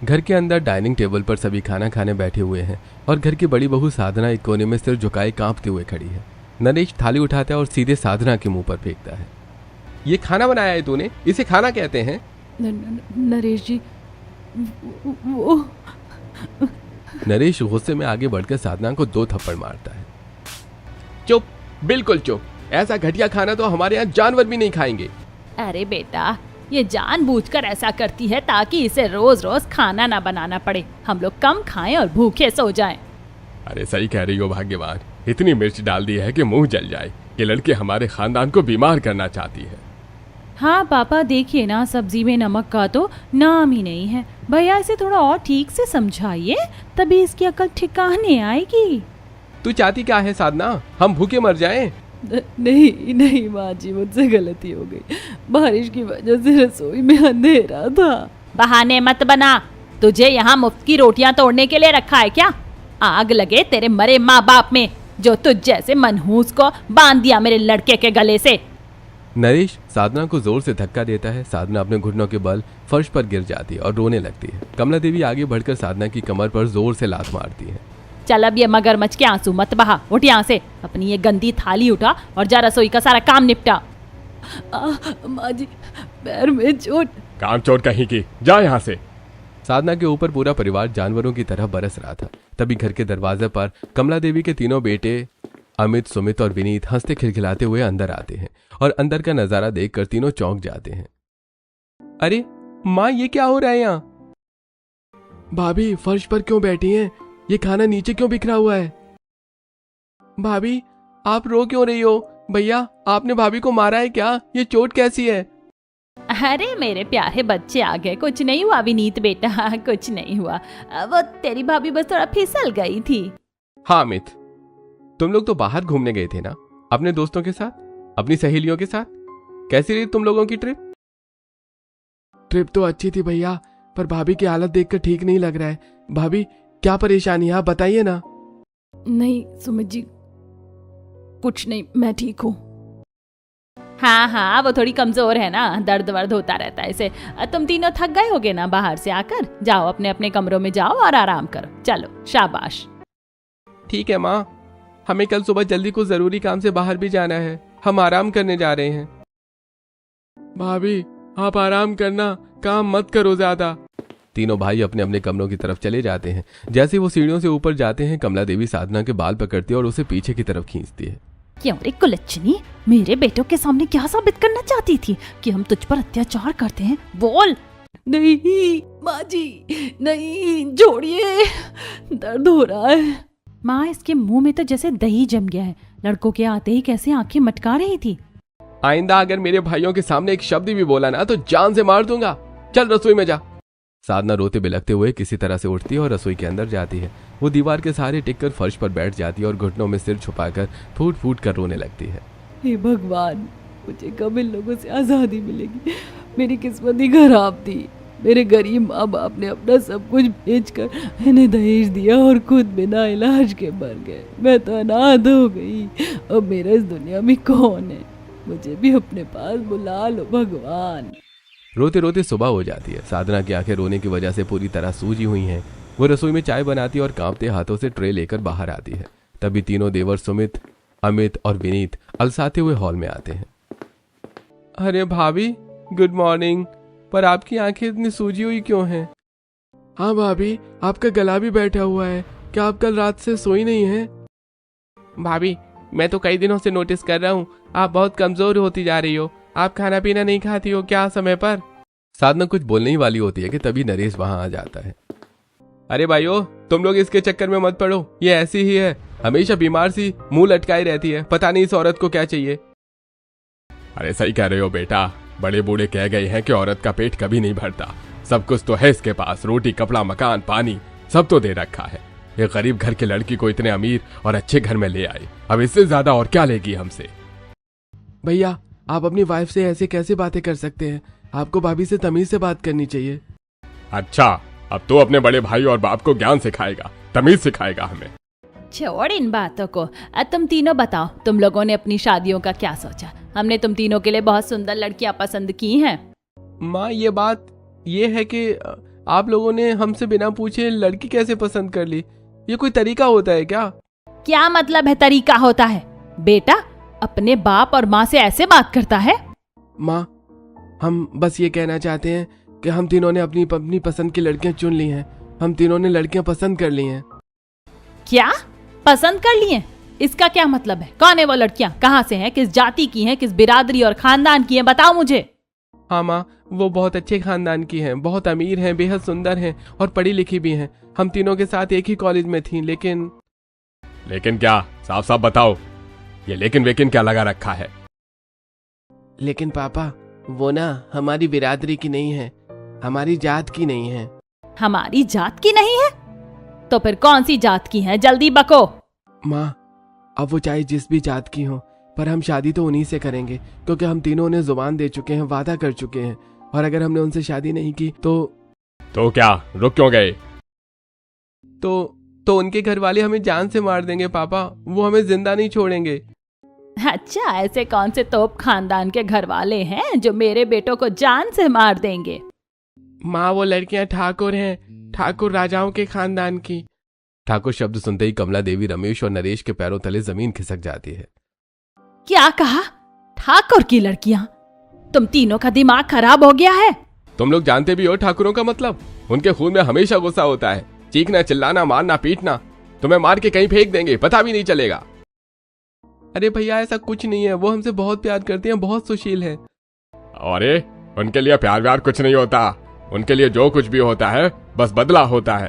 घर के अंदर डाइनिंग टेबल पर सभी खाना खाने बैठे हुए हैं और घर की बड़ी बहू साधना एक कोने में सिर झुकाए कांपते हुए खड़ी है। नरेश थाली उठाता है और सीधे साधना के मुंह पर फेंकता है। ये खाना बनाया है तूने? इसे खाना कहते हैं? नरेश जी वो नरेश गुस्से में आगे बढ़कर साधना को 2 थप्पड़ मारता है। चुप, बिल्कुल चुप। ऐसा घटिया खाना तो हमारे यहाँ जानवर भी नहीं खाएंगे। अरे बेटा, ये जानबूझकर ऐसा करती है ताकि इसे रोज रोज खाना ना बनाना पड़े, हम लोग कम खाएं और भूखे सो जाएं। अरे सही कह रही हो भाग्यवान, इतनी मिर्च डाल दी है कि मुंह जल जाए। ये लड़की हमारे खानदान को बीमार करना चाहती है। हाँ पापा, देखिए ना, सब्जी में नमक का तो नाम ही नहीं है। भैया इसे थोड़ा और ठीक से समझाइए, तभी इसकी अकल ठिकाने आएगी। तू चाहती क्या है साधना? हम भूखे मर जाएं? नहीं नहीं माँ जी, मुझसे गलती हो गई। बारिश की वजह से रसोई में अंधेरा था। बहाने मत बना, तुझे यहाँ मुफ्त की रोटियां तोड़ने के लिए रखा है क्या? आग लगे तेरे मरे माँ बाप में, जो तुझ जैसे मनहूस को बांध दिया मेरे लड़के के गले से। नरेश साधना को जोर से धक्का देता है। साधना अपने घुटनों के बल फर्श पर गिर जाती है और रोने लगती है। कमला देवी आगे बढ़कर साधना की कमर पर जोर से लात मारती है। चल अब ये मगरमच्छ के आंसू मत बहा, उठ यहाँ से, अपनी ये गंदी थाली उठा और जा रसोई का सारा काम निपटा। माँ जी, पैर में चोट। काम चोट कहीं की, जा यहाँ से। साधना के ऊपर पूरा परिवार जानवरों की तरह बरस रहा था। तभी घर के दरवाजे पर कमला देवी के तीनों बेटे अमित, सुमित और विनीत हंसते खिलखिलाते हुए अंदर आते हैं और अंदर का नजारा देखकर तीनों चौंक जाते हैं। अरे माँ, ये क्या हो रहा है यहाँ? भाभी फर्श पर क्यों बैठी हैं? ये खाना नीचे क्यों बिखरा हुआ है? भाभी आप रो क्यों रही हो? भैया आपने भाभी को मारा है क्या? ये चोट कैसी है? अरे मेरे प्यारे बच्चे आ गए, कुछ नहीं हुआ विनीत बेटा, कुछ नहीं हुआ। वो तेरी भाभी बस थोड़ा फिसल गई थी। हाँ अमित, तुम लोग तो बाहर घूमने गए थे ना, अपने दोस्तों के साथ, अपनी सहेलियों के साथ। कैसी रही तुम लोगों की ट्रिप? ट्रिप तो अच्छी थी भैया, पर भाभी की हालत देखकर ठीक नहीं लग रहा है। भाभी क्या परेशानी है, आप बताइए ना। नहीं सुमित जी, कुछ नहीं, मैं ठीक हूँ। हाँ हाँ, वो थोड़ी कमजोर है ना, दर्द वर्द होता रहता है इसे। तुम तीनों थक गए होगे ना बाहर से आकर, जाओ अपने अपने कमरों में जाओ और आराम करो। चलो शाबाश। ठीक है माँ, हमें कल सुबह जल्दी कुछ जरूरी काम से बाहर भी जाना है, हम आराम करने जा रहे हैं। भाभी आप आराम करना, काम मत करो ज्यादा। तीनों भाई अपने अपने कमरों की तरफ चले जाते हैं। जैसे वो सीढ़ियों से ऊपर जाते हैं, कमला देवी साधना के बाल पकड़ती है और उसे पीछे की तरफ खींचती है। क्यों रे कुलच्छनी, मेरे बेटों के सामने क्या साबित करना चाहती थी कि हम तुझ पर अत्याचार करते हैं? बोल। नहीं माँ जी, नहीं, छोड़िए, दर्द हो रहा है। माँ, इसके मुंह में तो जैसे दही जम गया है। लड़कों के आते ही कैसे आंखें मटका रही थी। आइंदा अगर मेरे भाइयों के सामने एक शब्द भी बोला ना तो जान से मार दूंगा। चल रसोई में जा। साधना रोते बिलखते हुए किसी तरह से उठती है और रसोई के अंदर जाती है। वो दीवार के सहारे टिककर फर्श पर बैठ जाती है और घुटनों में सिर छुपाकर फूट फूट कर रोने लगती है। हे भगवान, मुझे कब इन लोगों से आजादी मिलेगी? मेरी किस्मत ही खराब थी। मेरे गरीब माँ बाप ने अपना सब कुछ बेचकर इन्हें दहेज दिया और खुद बिना इलाज के मर गए। मैं तो अनाथ हो गई। अब मेरा इस दुनिया में कौन है? मुझे भी अपने पास बुला लो भगवान। रोते रोते सुबह हो जाती है। साधना की आंखें रोने की वजह से पूरी तरह सूजी हुई हैं। वो रसोई में चाय बनाती है और कांपते हाथों से ट्रे लेकर बाहर आती है। तभी तीनों देवर सुमित, अमित और विनीत अलसाते हुए हॉल में आते हैं। अरे भाभी गुड मॉर्निंग, पर आपकी आंखें इतनी सूजी हुई क्यों हैं? हाँ भाभी, आपका गला भी बैठा हुआ है, क्या आप कल रात से सोई नहीं हैं? भाभी मैं तो कई दिनों से नोटिस कर रहा हूँ, आप बहुत कमजोर होती जा रही हो। आप खाना पीना नहीं खाती हो क्या समय पर? साधना कुछ बोलने ही वाली होती है कि तभी नरेश वहां आ जाता है। अरे भाइयों, तुम लोग इसके चक्कर में मत पड़ो, ये ऐसी ही है, हमेशा बीमार सी मुंह लटकाई रहती है, पता नहीं इस औरत को क्या चाहिए। अरे सही कह रहे हो बेटा, बड़े बूढ़े कह गए हैं कि औरत का पेट कभी नहीं भरता। सब कुछ तो है इसके पास, रोटी कपड़ा मकान पानी सब तो दे रखा है। ये गरीब घर की लड़की को इतने अमीर और अच्छे घर में ले आई, अब इससे ज्यादा और क्या लेगी हमसे? भैया आप अपनी वाइफ से ऐसे कैसे बातें कर सकते हैं? आपको भाभी से तमीज से बात करनी चाहिए। अच्छा, अब तो अपने बड़े भाई और बाप को ज्ञान सिखाएगा, तमीज सिखाएगा हमें। छोड़ इन बातों को। तुम तीनों बताओ, तुम लोगों ने अपनी शादियों का क्या सोचा? हमने तुम तीनों के लिए बहुत सुंदर लड़कियां पसंद की हैं। माँ ये बात ये है कि आप लोगों ने हमसे बिना पूछे लड़की कैसे पसंद कर ली? ये कोई तरीका होता है क्या? क्या मतलब है तरीका होता है? बेटा अपने बाप और माँ से ऐसे बात करता है? माँ, हम बस ये कहना चाहते हैं कि हम तीनों ने अपनी अपनी पसंद की लड़कियां चुन ली हैं। हम तीनों ने लड़कियां पसंद कर ली हैं। क्या पसंद कर लिए? इसका क्या मतलब है? कौन है वो लड़कियां? कहाँ से हैं? किस जाति की हैं? किस बिरादरी और खानदान की हैं? बताओ मुझे। हाँ माँ, वो बहुत अच्छे खानदान की हैं, बहुत अमीर हैं, बेहद सुंदर हैं और पढ़ी लिखी भी हैं। हम तीनों के साथ एक ही कॉलेज में थीं, लेकिन क्या? साफ साफ बताओ, ये लेकिन वेकिन क्या लगा रखा है? लेकिन पापा, वो ना हमारी बिरादरी की नहीं है, हमारी जात की नहीं है। हमारी जात की नहीं है? तो फिर कौन सी जात की है? जल्दी बको। माँ, अब वो चाहे जिस भी जात की हो, पर हम शादी तो उन्हीं से करेंगे, क्योंकि हम तीनों ने जुबान दे चुके हैं, वादा कर चुके हैं। और अगर हमने उनसे शादी नहीं की तो क्या, रुक क्यों गए? तो उनके घर वाले हमें जान से मार देंगे पापा, वो हमें जिंदा नहीं छोड़ेंगे। अच्छा, ऐसे कौन से तोप खानदान के घर वाले हैं जो मेरे बेटों को जान से मार देंगे? माँ, वो लड़कियां ठाकुर हैं, ठाकुर राजाओं के खानदान की। ठाकुर शब्द सुनते ही कमला देवी, रमेश और नरेश के पैरों तले जमीन खिसक जाती है। क्या कहा? ठाकुर की लड़कियां? तुम तीनों का दिमाग खराब हो गया है? तुम लोग जानते भी हो ठाकुरों का मतलब? उनके खून में हमेशा गुस्सा होता है। चीखना, चिल्लाना, मारना, पीटना। तुम्हें मार के कहीं फेंक देंगे, पता भी नहीं चलेगा। अरे भैया, ऐसा कुछ नहीं है, वो हमसे बहुत प्यार करते हैं, बहुत सुशील है। अरे उनके लिए प्यार व्यार कुछ नहीं होता। उनके लिए जो कुछ भी होता है बस बदला होता है।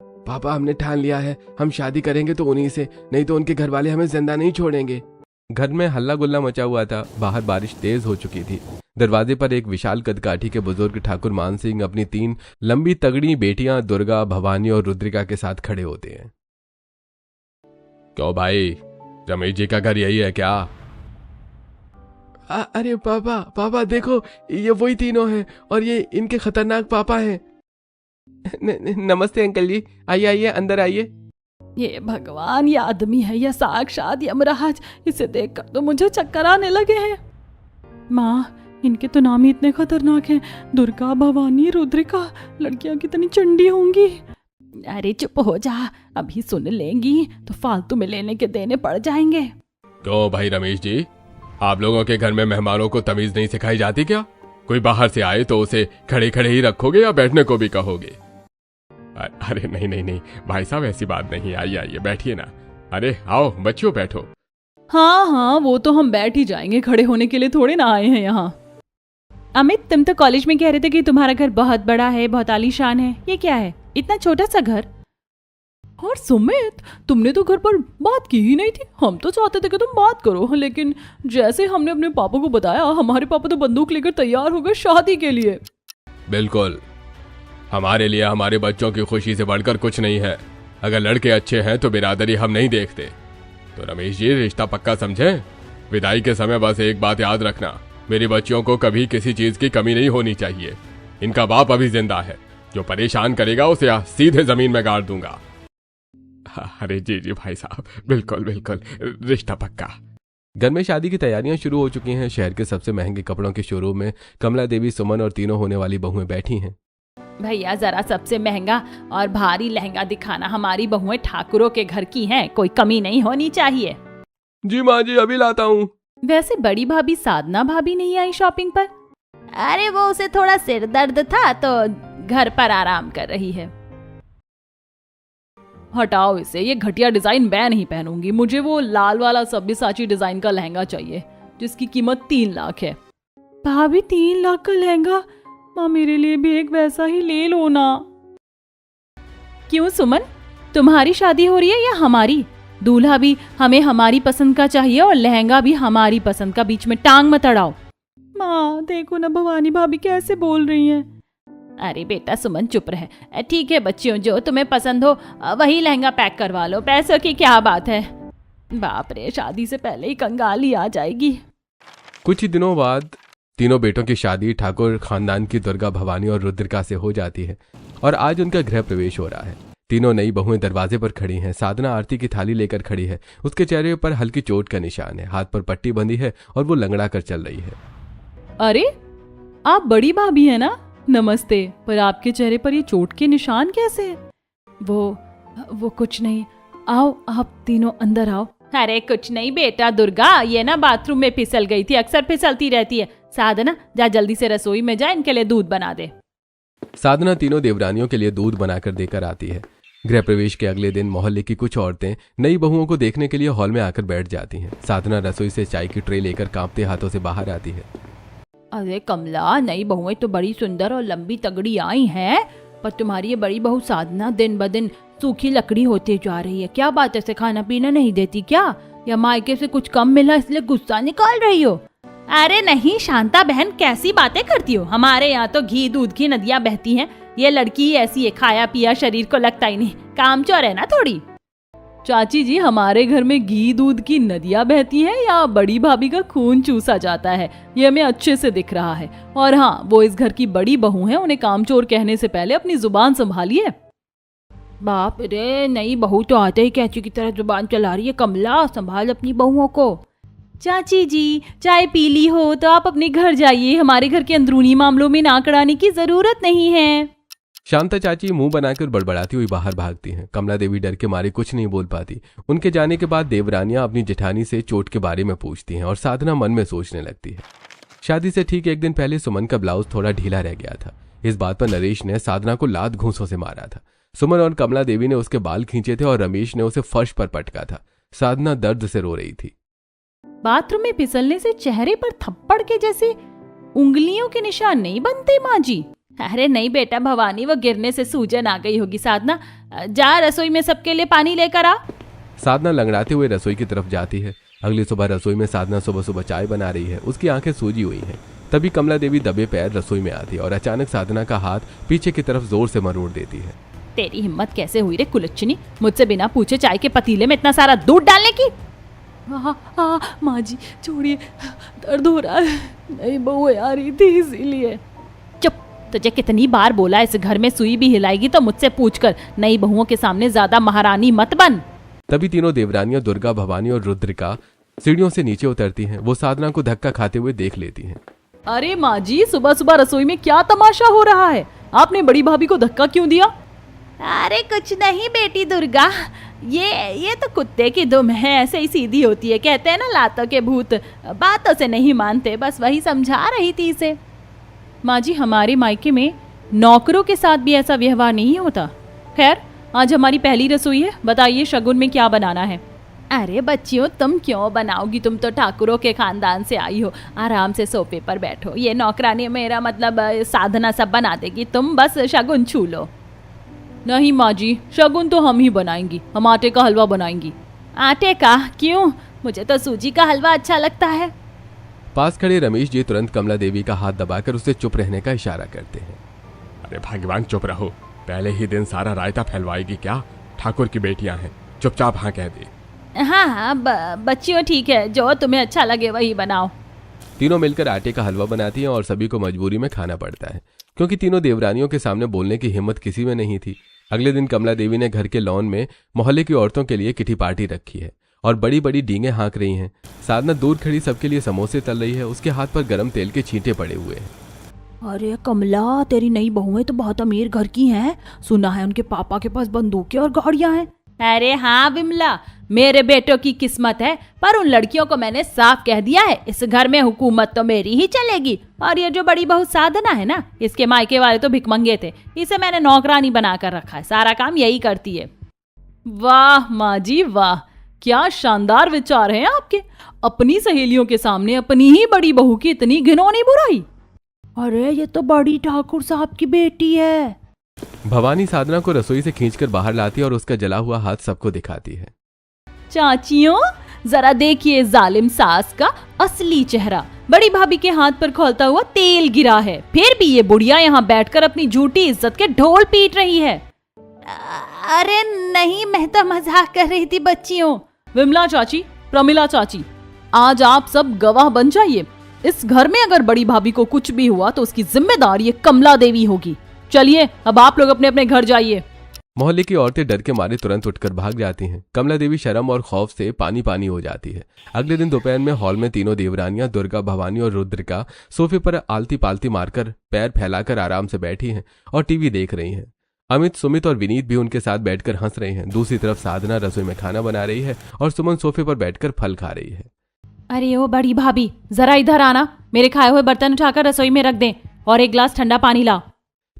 पापा, हमने ठान लिया है, हम शादी करेंगे तो उन्हीं से, नहीं तो उनके घर वाले हमें जिंदा नहीं छोड़ेंगे। घर में हल्ला गुल्ला मचा हुआ था। बाहर बारिश तेज हो चुकी थी। दरवाजे पर एक विशाल कदकाठी के बुजुर्ग ठाकुर मान सिंह अपनी 3 लंबी तगड़ी बेटियां दुर्गा, भवानी और रुद्रिका के साथ खड़े होते हैं। क्यों भाई, रमेश जी का घर यही है क्या? अरे पापा देखो, ये वही तीनों हैं और ये इनके खतरनाक पापा हैं। नमस्ते अंकल जी, आइए अंदर आइए। ये भगवान, ये आदमी है या साक्षात यमराज? इसे देखकर तो मुझे चक्कर आने लगे हैं। माँ, इनके तो नाम ही इतने खतरनाक हैं। दुर्गा, भवानी, रुद्रिका, लड़कियां कितनी चंडी होंगी। अरे चुप हो जा, अभी सुन लेंगी तो फालतू में लेने के देने पड़ जाएंगे। क्यों भाई रमेश जी, आप लोगों के घर में मेहमानों को तमीज नहीं सिखाई जाती क्या? कोई बाहर से आए तो उसे खड़े खड़े ही रखोगे या बैठने को भी कहोगे? अरे नहीं भाई साहब, ऐसी बात नहीं। आइए बैठिए ना। अरे आओ बच्चों, बैठो। हाँ, वो तो हम बैठ ही जाएंगे, खड़े होने के लिए थोड़े ना आए हैं यहाँ। अमित, तुम तो कॉलेज में कह रहे थे कि तुम्हारा घर बहुत बड़ा है, बहुत आलीशान है। ये क्या है, इतना छोटा सा घर? और सुमित, तुमने तो घर पर बात की ही नहीं थी। हम तो चाहते थे कि तुम बात करो, लेकिन जैसे हमने अपने पापा को बताया, हमारे पापा तो बंदूक लेकर तैयार हो गए शादी के लिए। बिल्कुल, हमारे लिए हमारे बच्चों की खुशी से बढ़कर कुछ नहीं है। अगर लड़के अच्छे हैं तो बिरादरी हम नहीं देखते। तो रमेश जी, रिश्ता पक्का समझें। विदाई के समय बस एक बात याद रखना, मेरी बच्चियों को कभी किसी चीज की कमी नहीं होनी चाहिए। इनका बाप अभी जिंदा है, जो परेशान करेगा उसे सीधे जमीन में गाड़ दूंगा। अरे जी भाई साहब, बिल्कुल, रिश्ता पक्का। घर में शादी की तैयारियां शुरू हो चुकी हैं। शहर के सबसे महंगे कपड़ों के शोरूम में कमला देवी, सुमन और तीनों होने वाली बहुएं बैठी हैं। भैया, जरा सबसे महंगा और भारी लहंगा दिखाना। हमारी बहुएं ठाकुरों के घर की हैं, कोई कमी नहीं होनी चाहिए। जी माँ जी, अभी लाता हूँ। वैसे बड़ी भाभी साधना भाभी नहीं आई शॉपिंग पर? अरे वो उसे थोड़ा सिर दर्द था तो घर पर आराम कर रही है। हटाओ इसे, ये घटिया डिजाइन मैं नहीं पहनूंगी। मुझे वो लाल वाला सब्यसाची डिजाइन का लहंगा चाहिए जिसकी कीमत 3 लाख है। भाभी, 3 लाख का लहंगा? माँ, मेरे लिए भी एक वैसा ही ले लो ना। क्यों सुमन, तुम्हारी शादी हो रही है या हमारी? दूल्हा भी हमें हमारी पसंद का चाहिए और लहंगा भी हमारी पसंद का। बीच में टांग मत अड़ाओ। माँ देखो ना, भवानी भाभी कैसे बोल रही हैं। अरे बेटा सुमन, चुप रहे। ठीक है बच्चियों, जो तुम्हें पसंद हो वही लहंगा पैक करवा लो। पैसों की क्या बात है। बाप रे, शादी से पहले ही कंगाली आ जाएगी। कुछ ही दिनों बाद तीनों बेटों की शादी ठाकुर खानदान की दुर्गा, भवानी और रुद्रिका से हो जाती है और आज उनका गृह प्रवेश हो रहा है। तीनों नई बहुएं दरवाजे पर खड़ी हैं। साधना आरती की थाली लेकर खड़ी है। उसके चेहरे पर हल्की चोट का निशान है, हाथ पर पट्टी बंधी है और वो लंगड़ा कर चल रही है। अरे, आप बड़ी भाभी है ना? नमस्ते, पर आपके चेहरे पर ये चोट के निशान कैसे? वो कुछ नहीं। आओ आप तीनों अंदर आओ। अरे कुछ नहीं बेटा दुर्गा, ये ना बाथरूम में फिसल गई थी, अक्सर फिसलती रहती है। साधना जा जल्दी से रसोई में जा, इनके लिए दूध बना दे। साधना तीनों देवरानियों के लिए दूध बनाकर देकर आती है। गृह प्रवेश के अगले दिन मोहल्ले की कुछ औरतें नई बहुओं को देखने के लिए हॉल में आकर बैठ जाती हैं। साधना रसोई से चाय की ट्रे लेकर कांपते हाथों से बाहर आती है। अरे कमला, नई बहुएं तो बड़ी सुंदर और लंबी तगड़ी आई हैं, पर तुम्हारी ये बड़ी बहू साधना दिन ब दिन सूखी लकड़ी होती जा रही है। क्या बात है, से खाना पीना नहीं देती क्या? या मायके से कुछ कम मिला इसलिए गुस्सा निकाल रही हो? अरे नहीं शांता बहन, कैसी बातें करती हो? हमारे यहाँ तो घी दूध की नदियाँ बहती हैं। ये लड़की ऐसी है, खाया पिया शरीर को लगता ही नहीं, कामचोर है ना थोड़ी। चाची जी, हमारे घर में घी दूध की नदियाँ बहती हैं या बड़ी भाभी का खून चूसा जाता है, ये हमें अच्छे से दिख रहा है। और हाँ, वो इस घर की बड़ी बहू हैं, उन्हें कामचोर कहने से पहले अपनी जुबान संभालिए। बाप रे, नई बहू तो आते ही कैची की तरह जुबान चला रही है। कमला, संभाल अपनी बहुओं को। चाची जी, चाय पी ली हो तो आप अपने घर जाइए, हमारे घर के अंदरूनी मामलों में नाक अड़ाने की जरूरत नहीं है। शांता चाची मुंह बनाकर बड़बड़ाती हुई बाहर भागती हैं। कमला देवी डर के मारे कुछ नहीं बोल पाती। उनके जाने के बाद देवरानियां अपनी जेठानी से चोट के बारे में पूछती हैं और साधना मन में सोचने लगती है। शादी से ठीक एक दिन पहले सुमन का ब्लाउज थोड़ा ढीला रह गया था। इस बात पर नरेश ने साधना को लात घूंसों से मारा था। सुमन और कमला देवी ने उसके बाल खींचे थे और रमेश ने उसे फर्श पर पटका था। साधना दर्द से रो रही थी। बाथरूम में फिसलने से चेहरे पर थप्पड़ के जैसे उंगलियों के निशान नहीं बनते माँ जी? अरे नहीं बेटा भवानी, वो गिरने से सूजन आ गई होगी। साधना जा रसोई में सबके लिए पानी लेकर आ। साधना लंगड़ाते हुए रसोई की तरफ जाती है। अगली सुबह रसोई में साधना सुबह सुबह चाय बना रही है। उसकी आंखें सूजी हुई हैं। तभी कमला देवी दबे पैर रसोई में आती है और अचानक साधना का हाथ पीछे की तरफ जोर से मरोड़ देती है। तेरी हिम्मत कैसे हुई रे कुलच्छनी, मुझसे बिना पूछे चाय के पतीले में इतना सारा दूध डालने की? माँ जी छोड़िए, दर्द हो रहा है, नई बहू आ रही थी इसीलिए। चुप, तुझे कितनी बार बोला इस घर में सुई भी हिलाएगी तो मुझसे पूछकर, नई बहुओं के सामने ज्यादा महारानी मत बन। तभी तीनों देवरानियां दुर्गा, भवानी और रुद्रिका सीढ़ियों से नीचे उतरती हैं। वो साधना को धक्का खाते हुए देख लेती हैं। अरे माँ जी, सुबह सुबह रसोई में क्या तमाशा हो रहा है? आपने बड़ी भाभी को धक्का क्यों दिया? अरे कुछ नहीं बेटी दुर्गा, ये तो कुत्ते की दुम है, ऐसे ही सीधी होती है। कहते हैं ना लातों के भूत बातों से नहीं मानते, बस वही समझा रही थी इसे। माँ जी, हमारे मायके में नौकरों के साथ भी ऐसा व्यवहार नहीं होता। खैर, आज हमारी पहली रसोई है, बताइए शगुन में क्या बनाना है? अरे बच्चियों, तुम क्यों बनाओगी? तुम तो ठाकुरों के खानदान से आई हो। आराम से सोफे पर बैठो। ये नौकरानी, मेरा मतलब साधना सब बना देगी, तुम बस शगुन छू लो। नहीं माँ जी, शगुन तो हम ही बनाएंगी। हम आटे का हलवा बनाएंगी। आटे का? क्यों? मुझे तो सूजी का हलवा अच्छा लगता है। पास खड़े रमेश जी तुरंत कमला देवी का हाथ दबाकर उसे चुप रहने का इशारा करते हैं। अरे भगवान चुप रहो, पहले ही दिन सारा रायता फैलवाएगी क्या? ठाकुर की बेटियां हैं, चुपचाप हाँ कह दे। हाँ, बच्चियों ठीक है, जो तुम्हें अच्छा लगे वही बनाओ। तीनों मिलकर आटे का हलवा बनाती हैं और सभी को मजबूरी में खाना पड़ता है, क्योंकि तीनों देवरानियों के सामने बोलने की हिम्मत किसी में नहीं थी। अगले दिन कमला देवी ने घर के लॉन में मोहल्ले की औरतों के लिए किटी पार्टी रखी है और बड़ी बड़ी डींगे हाँक रही हैं। साधना दूर खड़ी सबके लिए समोसे तल रही है। उसके हाथ पर गरम तेल के छींटे पड़े हुए हैं। अरे कमला, तेरी नई बहुएं तो बहुत अमीर घर की हैं। सुना है उनके पापा के पास बंदूकें और गाड़ियां हैं। अरे हाँ विमला, मेरे बेटों की किस्मत है, पर उन लड़कियों को मैंने साफ कह दिया है, इस घर में हुकूमत तो मेरी ही चलेगी। और ये जो बड़ी बहू साधना है ना, इसके मायके वाले तो भिखमंगे थे, इसे मैंने नौकरानी बनाकर रखा है, सारा काम यही करती है। वाह माँ जी वाह, क्या शानदार विचार हैं आपके। अपनी सहेलियों के सामने अपनी ही बड़ी बहू की इतनी घिनौनी बुराई। अरे ये तो बड़ी ठाकुर साहब की बेटी है। भवानी साधना को रसोई से खींचकर बाहर लाती है और उसका जला हुआ हाथ सबको दिखाती है। चाचियों, जरा देखिए जालिम सास का असली चेहरा। बड़ी भाभी के हाथ पर खौलता हुआ तेल गिरा है, फिर भी ये बुढ़िया यहाँ बैठकर अपनी झूठी इज्जत के ढोल पीट रही है। अरे नहीं, मैं तो मजाक कर रही थी बच्चियों। विमला चाची, प्रमिला चाची, आज आप सब गवाह बन जाइए। इस घर में अगर बड़ी भाभी को कुछ भी हुआ तो उसकी जिम्मेदारी ये कमला देवी होगी। चलिए अब आप लोग अपने अपने घर जाइए। मोहल्ले की औरतें डर के मारे तुरंत उठकर भाग जाती हैं। कमला देवी शर्म और खौफ से पानी पानी हो जाती है। अगले दिन दोपहर में हॉल में तीनों देवरानियां दुर्गा, भवानी और रुद्रिका सोफे पर आलती पालती मारकर पैर फैलाकर आराम से बैठी हैं और टीवी देख रही हैं। अमित, सुमित और विनीत भी उनके साथ बैठकर हंस रहे हैं। दूसरी तरफ साधना रसोई में खाना बना रही है और सुमन सोफे पर बैठकर फल खा रही है। अरे ओ बड़ी भाभी, जरा इधर आना, मेरे खाए हुए बर्तन उठाकर रसोई में रख दें और एक गिलास ठंडा पानी ला।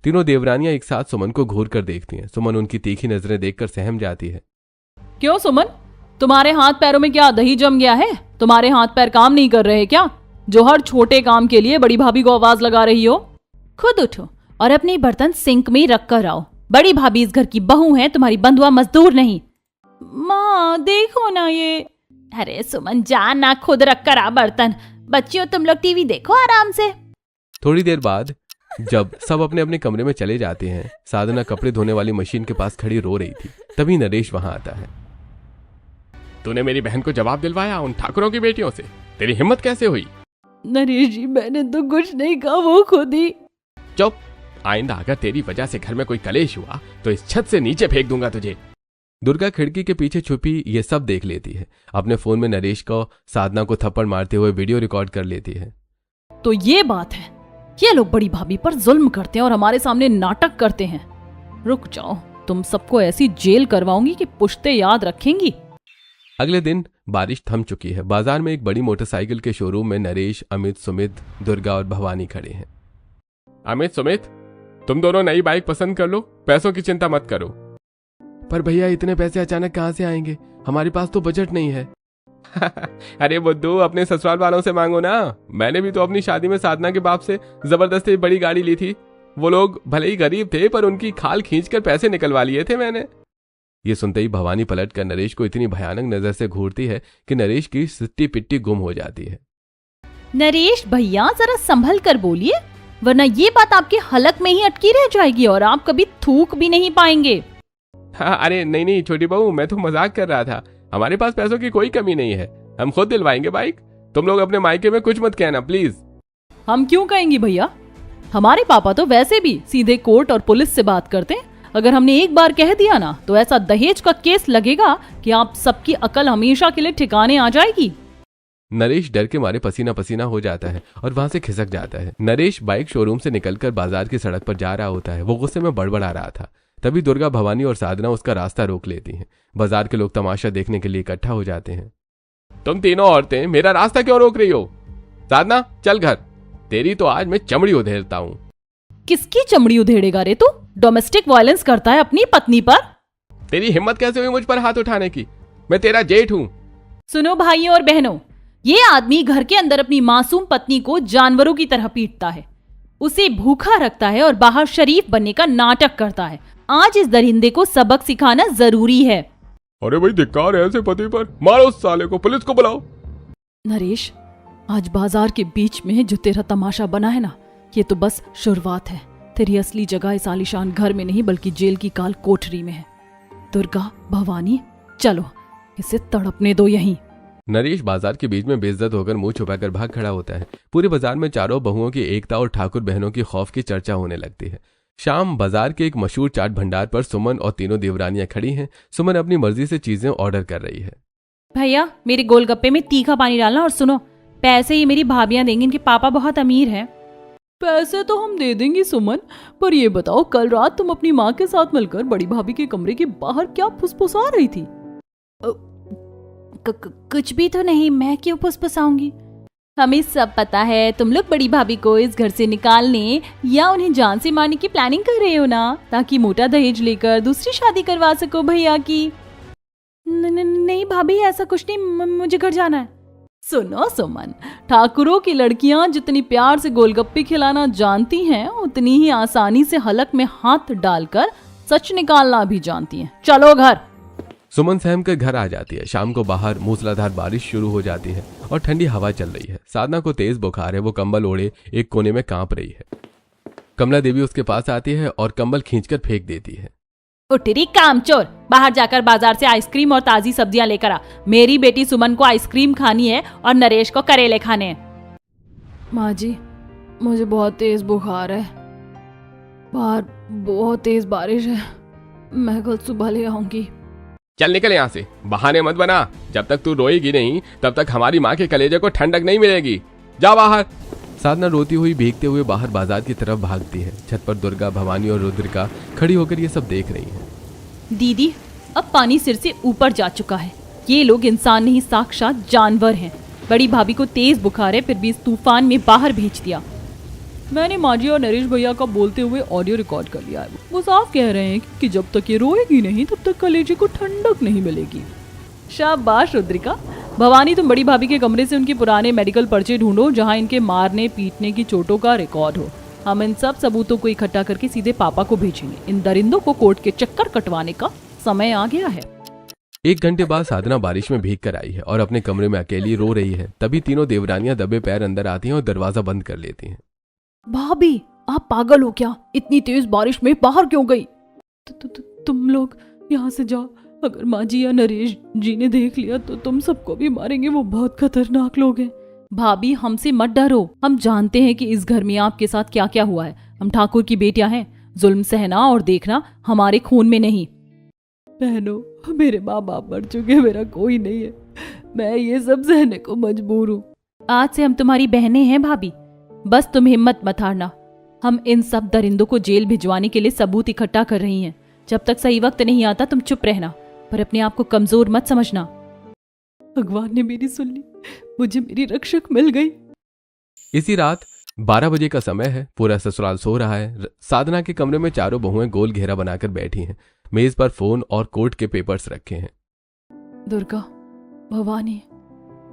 तीनों देवरानियां एक साथ सुमन को घूर कर देखती हैं। सुमन उनकी तीखी नजरें देखकर सहम जाती है। क्यों सुमन, तुम्हारे हाथ पैरों में क्या दही जम गया है? तुम्हारे हाथ पैर काम नहीं कर रहे क्या, जो हर छोटे काम के लिए बड़ी भाभी को आवाज लगा रही हो? खुद उठो और अपने बर्तन सिंक में रख कर आओ। बड़ी भाभी इस घर की बहू है, तुम्हारी बंधुआ मजदूर नहीं। माँ देखो ना ये। अरे सुमन, जा ना, खुद रख कर आ बर्तन। बच्चियों, तुम लोग टीवी देखो आराम से। थोड़ी देर बाद जब सब अपने अपने कमरे में चले जाते हैं, साधना कपड़े धोने वाली मशीन के पास खड़ी रो रही थी। तभी नरेश वहां आता है। तूने मेरी बहन को जवाब दिलवाया उन ठाकुरों की बेटियों से? तेरी हिम्मत कैसे हुई? नरेश जी, मैंने तो कुछ नहीं कहा, वो खुद ही। चुप। आइंदा अगर तेरी वजह से घर में कोई कलेश हुआ तो इस छत से नीचे फेंक दूंगा तुझे। दुर्गा खिड़की के पीछे छुपी ये सब देख लेती है। अपने फोन में नरेश को साधना को थप्पड़ मारते हुए वीडियो रिकॉर्ड कर लेती है। तो ये बात है, ये लोग बड़ी भाभी पर जुल्म करते हैं और हमारे सामने नाटक करते हैं। रुक जाओ, तुम सबको ऐसी जेल करवाऊंगी कि पुश्ते याद रखेंगी। अगले दिन बारिश थम चुकी है। बाजार में एक बड़ी मोटरसाइकिल के शोरूम में नरेश, अमित, सुमित, दुर्गा और भवानी खड़े हैं। अमित, सुमित, तुम दोनों नई बाइक पसंद कर लो, पैसों की चिंता मत करो। पर भैया, इतने पैसे अचानक कहां से आएंगे? हमारे पास तो बजट नहीं है। अरे बुद्धू, अपने ससुराल वालों से मांगो ना। मैंने भी तो अपनी शादी में साधना के बाप से जबरदस्ती बड़ी गाड़ी ली थी। वो लोग भले ही गरीब थे, पर उनकी खाल खींचकर पैसे निकलवा लिए थे मैंने। ये सुनते ही भवानी पलटकर नरेश को इतनी भयानक नजर से घूरती है कि नरेश की सिट्टी पिट्टी गुम हो जाती है। नरेश भैया, जरा संभल कर बोलिए, वरना ये बात आपके हलक में ही अटकी रह जाएगी और आप कभी थूक भी नहीं पाएंगे। हाँ, अरे नहीं नहीं छोटी बहू, मैं तो मजाक कर रहा था। हमारे पास पैसों की कोई कमी नहीं है, हम खुद दिलवाएंगे बाइक। तुम लोग अपने मायके में कुछ मत कहना प्लीज। हम क्यों कहेंगे भैया, हमारे पापा तो वैसे भी सीधे कोर्ट और पुलिस से बात करते हैं। अगर हमने एक बार कह दिया ना, तो ऐसा दहेज का केस लगेगा कि आप सबकी अकल हमेशा के लिए ठिकाने आ जाएगी। नरेश डर के मारे पसीना पसीना हो जाता है और वहां से खिसक जाता है। नरेश बाइक शोरूम से निकलकर बाजार की सड़क पर जा रहा होता है। वो गुस्से में बड़बड़ा रहा था। तभी दुर्गा, भवानी और साधना उसका रास्ता रोक लेती हैं। बाजार के लोग तमाशा देखने के लिए इकट्ठा हो जाते हैं। तुम तीनों औरतें मेरा रास्ता क्यों रोक रही हो? साधना, चल घर, तेरी तो आज मैं चमड़ी उधेड़ता हूँ। किसकी चमड़ी उधेड़ेगा रे तू? डोमेस्टिक वायलेंस करता है अपनी पत्नी पर। तेरी हिम्मत कैसे हुई मुझ पर हाथ उठाने की? मैं तेरा जेठ हूँ। सुनो भाइयों और बहनों, ये आदमी घर के अंदर अपनी मासूम पत्नी को जानवरों की तरह पीटता है, उसे भूखा रखता है और बाहर शरीफ बनने का नाटक करता है। आज इस दरिंदे को सबक सिखाना जरूरी है। अरे भाई, धिक्कार है ऐसे पति पर। मारो उस साले को, पुलिस को बुलाओ। नरेश, आज बाजार के बीच में जो तेरा तमाशा बना है ना, ये तो बस शुरुआत है। तेरी असली जगह इस आलीशान घर में नहीं, बल्कि जेल की काल कोठरी में है। दुर्गा, भवानी, चलो इसे तड़पने दो यहीं। नरेश बाजार के बीच में बेइज्जत होकर मुंह छुपाकर भाग खड़ा होता है। पूरे बाजार में चारों बहुओं की एकता और ठाकुर बहनों की खौफ की चर्चा होने लगती है। शाम बाजार के एक मशहूर चाट भंडार पर सुमन और तीनों देवरानियां खड़ी हैं। सुमन अपनी मर्जी से चीजें ऑर्डर कर रही है। भैया, मेरे गोलगप्पे में तीखा पानी डालना, और सुनो, पैसे ये मेरी भाभियां देंगी, इनके पापा बहुत अमीर हैं। पैसे तो हम दे देंगे सुमन, पर ये बताओ, कल रात तुम अपनी माँ के साथ मिलकर बड़ी भाभी के कमरे के बाहर क्या फुसफुसा रही थी? कुछ भी तो नहीं, मैं क्यों फुसफुसाऊंगी? हमें सब पता है तुम लोग बड़ी भाभी को इस घर से निकालने या उन्हें जान से मारने की प्लानिंग कर रहे हो ना, ताकि मोटा दहेज लेकर दूसरी शादी करवा सको भैया की। नहीं भाभी, ऐसा कुछ नहीं, मुझे घर जाना है। सुनो सुमन, ठाकुरों की लड़कियां जितनी प्यार से गोलगप्पे खिलाना जानती हैं, उतनी ही आसानी से हलक में हाथ डालकर सच निकालना भी जानती हैं। चलो घर। सुमन सहम कर घर आ जाती है। शाम को बाहर मूसलाधार बारिश शुरू हो जाती है और ठंडी हवा चल रही है। साधना को तेज बुखार है। वो कंबल ओढ़े एक कोने में कांप रही है। कमला देवी उसके पास आती है और कंबल खींचकर फेंक देती है। उठरी कामचोर, बाहर जाकर बाजार से आइसक्रीम और ताजी सब्जियां लेकर आ। मेरी बेटी सुमन को आइसक्रीम खानी है और नरेश को करेले खाने हैं। माँ जी, मुझे बहुत तेज बुखार है, बाहर बहुत तेज बारिश है, मैं कल सुबह ले आऊंगी। चल निकल यहाँ से, बहाने मत बना। जब तक तू रोएगी नहीं तब तक हमारी माँ के कलेजे को ठंडक नहीं मिलेगी। जा बाहर। साधना रोती हुई भीगते हुए बाहर बाजार की तरफ भागती है। छत पर दुर्गा, भवानी और रुद्रिका खड़ी होकर ये सब देख रही हैं। दीदी, अब पानी सिर से ऊपर जा चुका है। ये लोग इंसान नहीं, साक्षात जानवर हैं। बड़ी भाभी को तेज बुखार है, फिर भी इस तूफान में बाहर भेज दिया। मैंने माजी और नरेश भैया का बोलते हुए ऑडियो रिकॉर्ड कर लिया है। वो साफ कह रहे हैं कि जब तक ये रोएगी नहीं तब तक कलेजे को ठंडक नहीं मिलेगी। शाबाश रुद्रिका। भवानी, तुम बड़ी भाभी के कमरे से उनके पुराने मेडिकल पर्चे ढूंढो जहां इनके मारने पीटने की चोटों का रिकॉर्ड हो। हम इन सब सबूतों को इकट्ठा करके सीधे पापा को भेजेंगे। इन दरिंदों को कोर्ट के चक्कर कटवाने का समय आ गया है। 1 घंटे बाद साधना बारिश में भीग कर आई है और अपने कमरे में अकेली रो रही है। तभी तीनों देवरानियां दबे पैर अंदर आती हैं और दरवाजा बंद कर लेती हैं। भाभी, आप पागल हो क्या? इतनी तेज बारिश में बाहर क्यों गई? तुम लोग यहाँ से जाओ। अगर माजी या नरेश जी ने देख लिया तो तुम सबको भी मारेंगे। वो बहुत खतरनाक लोग हैं। भाभी, हमसे मत डरो। हम जानते हैं कि इस घर में आपके साथ क्या क्या हुआ है। हम ठाकुर की बेटियां हैं। जुल्म सहना और देखना हमारे खून में नहीं। बहनों, मेरे माँ बाप मर चुके, मेरा कोई नहीं है। मैं ये सब सहने को मजबूर हूँ। आज से हम तुम्हारी बहनें हैं भाभी। बस तुम हिम्मत मत हारना। हम इन सब दरिंदों को जेल भिजवाने के लिए सबूत इकट्ठा कर रही हैं। जब तक सही वक्त नहीं आता तुम चुप रहना, पर अपने आप को कमजोर मत समझना। भगवान ने मेरी सुन ली, मुझे मेरी रक्षक मिल गई। इसी रात 12 बजे का समय है। पूरा ससुराल सो रहा है। साधना के कमरे में चारों बहुएं गोल घेरा बनाकर बैठी हैं। मेज पर फोन और कोर्ट के पेपर्स रखे हैं। दुर्गा, भवानी,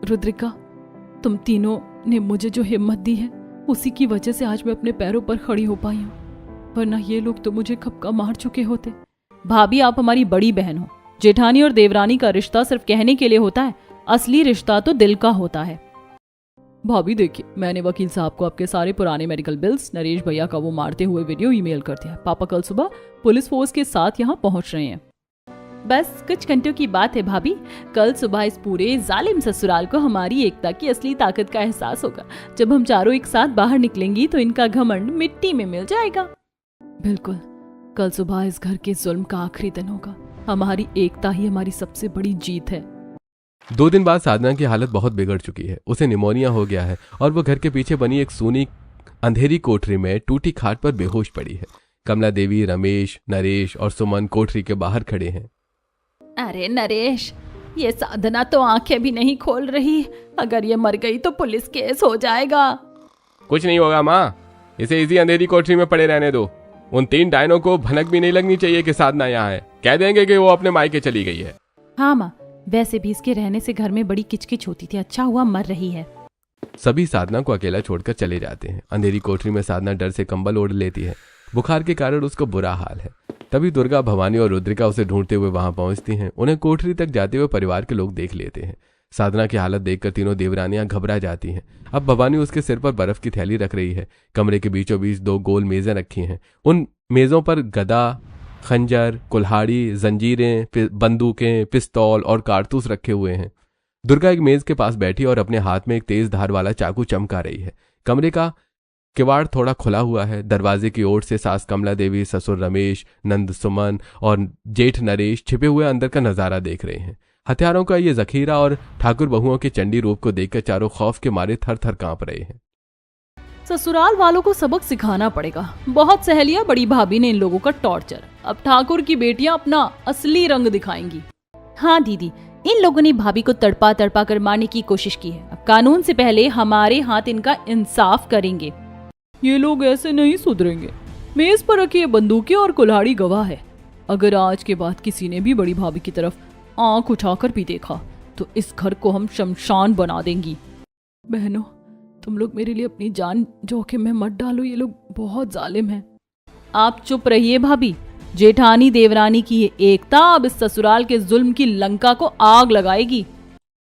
रुद्रिका, तुम तीनों ने मुझे जो हिम्मत दी है उसी की वजह से आज मैं अपने पैरों पर खड़ी हो पाई हूँ, वरना ये लोग तो मुझे खपका मार चुके होते। भाभी, आप हमारी बड़ी बहन हो। जेठानी और देवरानी का रिश्ता सिर्फ कहने के लिए होता है, असली रिश्ता तो दिल का होता है। भाभी देखिए, मैंने वकील साहब को आपके सारे पुराने मेडिकल बिल्स, नरेश भैया का वो मारते हुए वीडियो ईमेल कर दिया है। पापा कल सुबह पुलिस फोर्स के साथ यहाँ पहुंच रहे हैं। बस कुछ घंटों की बात है भाभी। कल सुबह इस पूरे जालिम ससुराल को हमारी एकता की असली ताकत का एहसास होगा। जब हम चारों एक साथ बाहर निकलेंगी तो इनका घमंड मिट्टी में मिल जाएगा। बिल्कुल, कल सुबह इस घर के जुल्म का आखिरी दिन होगा। हमारी एकता ही हमारी सबसे बड़ी जीत है। 2 दिन बाद साधना की हालत बहुत बिगड़ चुकी है। उसे निमोनिया हो गया है और वो घर के पीछे बनी एक सूनी अंधेरी कोठरी में टूटी खाट पर बेहोश पड़ी है। कमला देवी, रमेश, नरेश और सुमन कोठरी के बाहर खड़े हैं। अरे नरेश, ये साधना तो आंखें भी नहीं खोल रही। अगर ये मर गई तो पुलिस केस हो जाएगा। कुछ नहीं होगा माँ, इसे इसी अंधेरी कोठरी में पड़े रहने दो। उन 3 डायनों को भनक भी नहीं लगनी चाहिए कि साधना यहाँ है। कह देंगे कि वो अपने मायके चली गई है। हाँ माँ, वैसे भी इसके रहने से घर में बड़ी किचकिच होती थी। अच्छा हुआ मर रही है। सभी साधना को अकेला छोड़कर चले जाते हैं। अंधेरी कोठरी में साधना डर से कंबल ओढ़ लेती है। बुखार के कारण उसको बुरा हाल है। तभी दुर्गा, भवानी और रुद्रिका उसे ढूंढते हुए वहां पहुंचती हैं। उन्हें कोठरी तक जाते हुए परिवार के लोग देख लेते हैं। साधना की हालत देखकर तीनों देवरानियां घबरा जाती हैं। अब भवानी उसके सिर पर बर्फ की थैली रख रही है। कमरे के बीचों बीच 2 गोल मेजें रखी हैं। उन मेजों पर गदा, खंजर, कुल्हाड़ी, जंजीरें, बंदूकें, पिस्तौल और कारतूस रखे हुए हैं। दुर्गा एक मेज के पास बैठी और अपने हाथ में एक तेज धार वाला चाकू चमका रही है। कमरे का किवाड़ थोड़ा खुला हुआ है। दरवाजे की ओर से सास कमला देवी, ससुर रमेश, नंद सुमन और जेठ नरेश छिपे हुए अंदर का नजारा देख रहे हैं। हथियारों का ये जखीरा और ठाकुर बहुओं के चंडी रूप को देखकर चारों खौफ के मारे थर थर कांप रहे हैं। ससुराल वालों को सबक सिखाना पड़ेगा। बहुत सह लिया बड़ी भाभी ने इन लोगों का टॉर्चर। अब ठाकुर की बेटियां अपना असली रंग दिखाएंगी। हाँ दीदी, इन लोगों ने भाभी को तड़पा तड़पा कर मारने की कोशिश की है। अब कानून से पहले हमारे हाथ इनका इंसाफ करेंगे। ये लोग ऐसे नहीं सुधरेंगे। मेज पर रखी ये बंदूकें और कुल्हाड़ी गवाह है। अगर आज के बाद किसी ने भी बड़ी भाभी की तरफ आंख उठाकर भी देखा तो इस घर को हम शमशान बना देंगी। बहनों, तुम लोग मेरे लिए अपनी जान जोखिम में मत डालो। ये लोग बहुत जालिम हैं। आप चुप रहिए भाभी। जेठानी देवरानी की ये एकता अब इस ससुराल के जुल्म की लंका को आग लगाएगी।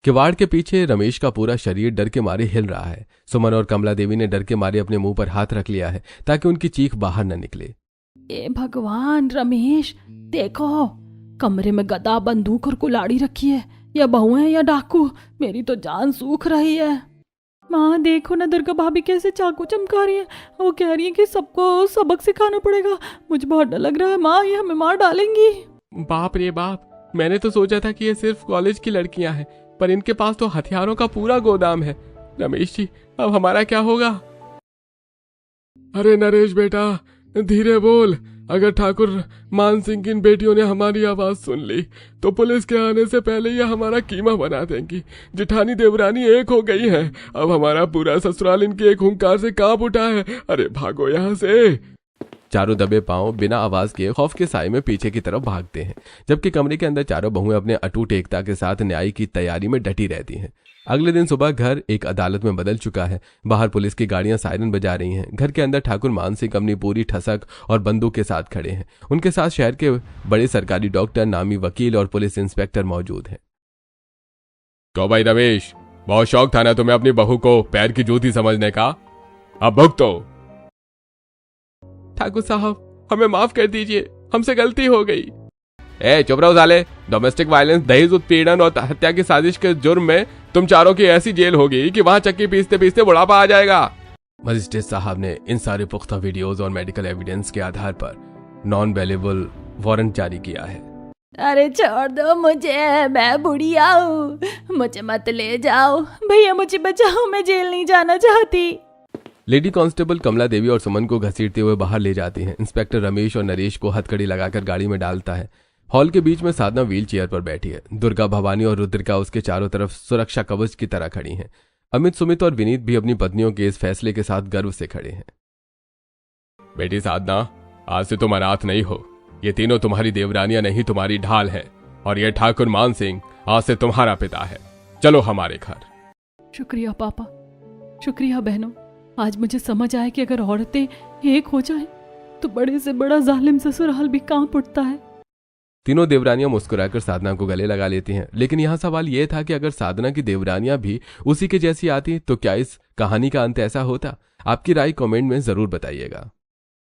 किवाड़ के पीछे रमेश का पूरा शरीर डर के मारे हिल रहा है। सुमन और कमला देवी ने डर के मारे अपने मुंह पर हाथ रख लिया है ताकि उनकी चीख बाहर न निकले। ए भगवान, रमेश देखो, कमरे में गदा, बंदूक और कुल्हाड़ी रखी है। या बहुएं या डाकू, मेरी तो जान सूख रही है। माँ देखो ना दुर्गा भाभी कैसे चाकू चमका रही है। वो कह रही है कि सबको सबक सिखाना पड़ेगा। मुझे बहुत डर लग रहा है माँ, ये हमें मार डालेंगी। बाप रे बाप, मैंने तो सोचा था कि ये सिर्फ कॉलेज की लड़कियां हैं, पर इनके पास तो हथियारों का पूरा गोदाम है। रमेश जी, अब हमारा क्या होगा? अरे नरेश बेटा, धीरे बोल। अगर ठाकुर मान सिंह की इन बेटियों ने हमारी आवाज सुन ली तो पुलिस के आने से पहले ये हमारा कीमा बना देंगी। जिठानी देवरानी एक हो गई है, अब हमारा पूरा ससुराल इनकी एक हुंकार से कांप उठा है। अरे भागो यहाँ से। चारों दबे पांव बिना आवाज किए खौफ के साए में पीछे की तरफ भागते हैं, जबकि कमरे के अंदर चारों बहुएं अपने अटूट एकता के साथ न्याय की तैयारी में डटी रहती हैं। अगले दिन सुबह घर एक अदालत में बदल चुका है। बाहर पुलिस की गाड़ियां सायरन बजा रही हैं। घर के अंदर ठाकुर मान सिंह अपनी पूरी ठसक और बंदूक के साथ खड़े हैं। उनके साथ शहर के बड़े सरकारी डॉक्टर, नामी वकील और पुलिस इंस्पेक्टर मौजूद हैं। तो भाई रमेश, बहुत शौक था ना तुम्हें अपनी बहू को पैर की जूती समझने का, अब भुगतो। ठाकुर साहब, हमें माफ कर दीजिए, हमसे गलती हो गई। ए चुप रहो साले। डोमेस्टिक वायलेंस, दहेज उत्पीड़न और हत्या की साजिश के जुर्म में तुम चारों की ऐसी जेल होगी कि वहां चक्की पीसते पीसते बुढ़ापा आ जाएगा। मजिस्ट्रेट साहब ने इन सारे पुख्ता वीडियोस और मेडिकल एविडेंस के आधार पर नॉन बेलेबल वारंट जारी किया है। अरे छोड़ दो मुझे, मैं बुढ़िया हूँ, मुझे मत ले जाओ भैया, मुझे बचाओ, मैं जेल नहीं जाना चाहती। लेडी कांस्टेबल कमला देवी और सुमन को घसीटते हुए बाहर ले जाती हैं। इंस्पेक्टर रमेश और नरेश को हथकड़ी लगाकर गाड़ी में डालता है। हॉल के बीच में साधना व्हील चेयर पर बैठी है। दुर्गा, भवानी और रुद्रिका उसके चारों तरफ सुरक्षा कवच की तरह खड़ी हैं। अमित, सुमित और विनीत भी अपनी पत्नियों के इस फैसले के साथ गर्व से खड़े हैं। बेटी साधना, आज से तुम अनाथ नहीं हो। ये तीनों तुम्हारी देवरानियां नहीं, तुम्हारी ढाल है। और ये ठाकुर मान सिंह आज से तुम्हारा पिता है। चलो हमारे घर। शुक्रिया पापा, शुक्रिया बहनों। आज मुझे समझ आया कि अगर औरतें एक हो जाएं तो बड़े से बड़ा जालिम ससुराल भी कांप उठता है। तीनों देवरानियां मुस्कुराकर साधना को गले लगा लेती हैं। लेकिन यहाँ सवाल यह था कि अगर साधना की देवरानियां भी उसी के जैसी आती तो क्या इस कहानी का अंत ऐसा होता? आपकी राय कमेंट में जरूर बताइएगा।